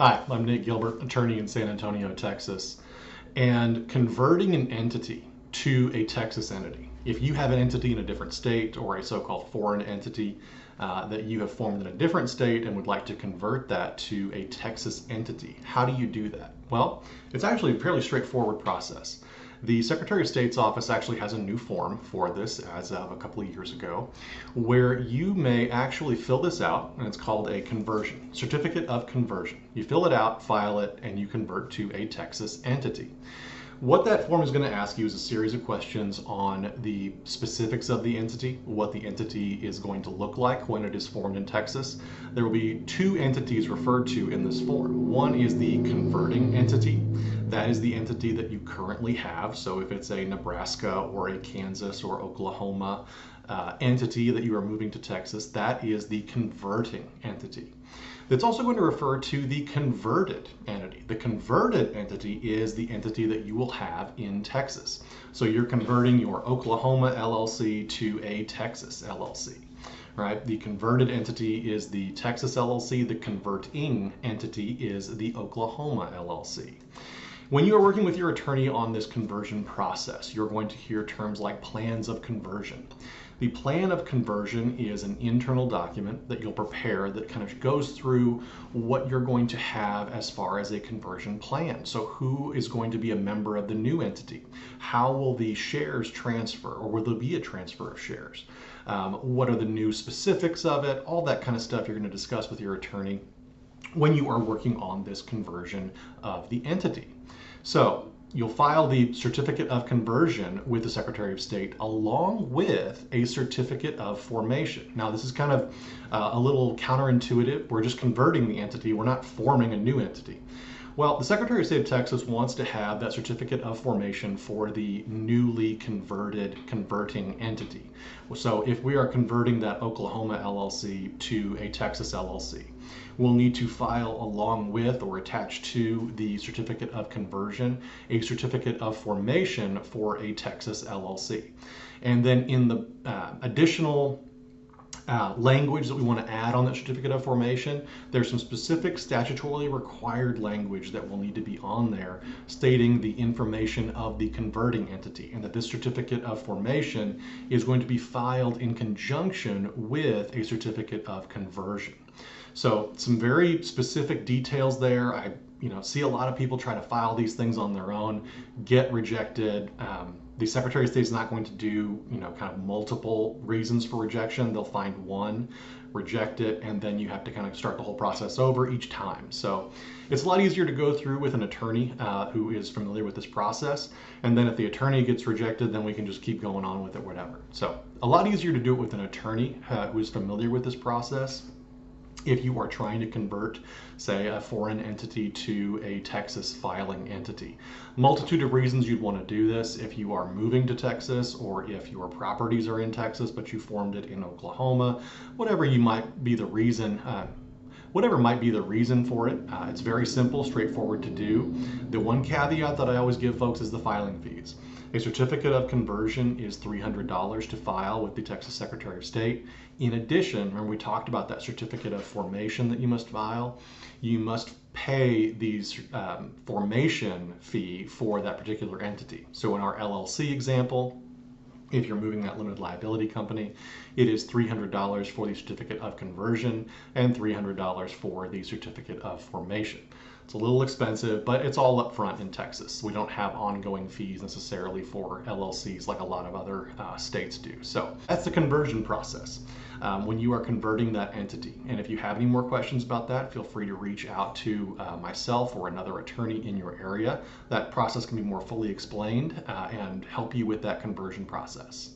Hi, I'm Nate Gilbert, attorney in San Antonio, Texas. And converting an entity to a Texas entity, if you have an entity in a different state or a so-called foreign entity that you have formed in a different state and would like to convert that to a Texas entity, how do you do that? Well, it's actually a fairly straightforward process. The Secretary of State's office actually has a new form for this as of a couple of years ago, where you may actually fill this out, and it's called a conversion, certificate of conversion. You fill it out, file it, and you convert to a Texas entity. What that form is going to ask you is a series of questions on the specifics of the entity, what the entity is going to look like when it is formed in Texas. There will be two entities referred to in this form. One is the converting entity. That is the entity that you currently have. So if it's a Nebraska or a Kansas or Oklahoma entity that you are moving to Texas, that is the converting entity. It's also going to refer to the converted entity. The converted entity is the entity that you will have in Texas. So you're converting your Oklahoma LLC to a Texas LLC, right? The converted entity is the Texas LLC. The converting entity is the Oklahoma LLC. When you are working with your attorney on this conversion process, you're going to hear terms like plans of conversion. The plan of conversion is an internal document that you'll prepare that kind of goes through what you're going to have as far as a conversion plan. So who is going to be a member of the new entity? How will the shares transfer, or will there be a transfer of shares? What are the new specifics of it? All that kind of stuff you're going to discuss with your attorney when you are working on this conversion of the entity. So you'll file the certificate of conversion with the Secretary of State along with a certificate of formation. Now this is kind of a little counterintuitive. We're just converting the entity. We're not forming a new entity. Well, the Secretary of State of Texas wants to have that certificate of formation for the newly converting entity. So if we are converting that Oklahoma LLC to a Texas LLC, we'll need to file along with or attach to the certificate of conversion a certificate of formation for a Texas LLC. And then in the additional language that we want to add on that certificate of formation, there's some specific statutorily required language that will need to be on there stating the information of the converting entity, and that this certificate of formation is going to be filed in conjunction with a certificate of conversion. So some very specific details there. I see a lot of people try to file these things on their own, get rejected. The Secretary of State is not going to do, kind of multiple reasons for rejection. They'll find one, reject it, and then you have to kind of start the whole process over each time. So it's a lot easier to go through with an attorney who is familiar with this process. And then if the attorney gets rejected, then we can just keep going on with it, whatever. So a lot easier to do it with an attorney who is familiar with this process. If you are trying to convert, say, a foreign entity to a Texas filing entity. Multitude of reasons you'd want to do this if you are moving to Texas, or if your properties are in Texas but you formed it in Oklahoma, whatever might be the reason for it. It's very simple, straightforward to do. The one caveat that I always give folks is the filing fees. A certificate of conversion is $300 to file with the Texas Secretary of State. In addition, remember we talked about that certificate of formation that you must file. You must pay the formation fee for that particular entity. So in our LLC example, if you're moving that limited liability company, it is $300 for the certificate of conversion and $300 for the certificate of formation. It's a little expensive, but it's all up front in Texas. We don't have ongoing fees necessarily for LLCs like a lot of other states do. So that's the conversion process when you are converting that entity. And if you have any more questions about that, feel free to reach out to myself or another attorney in your area. That process can be more fully explained and help you with that conversion process.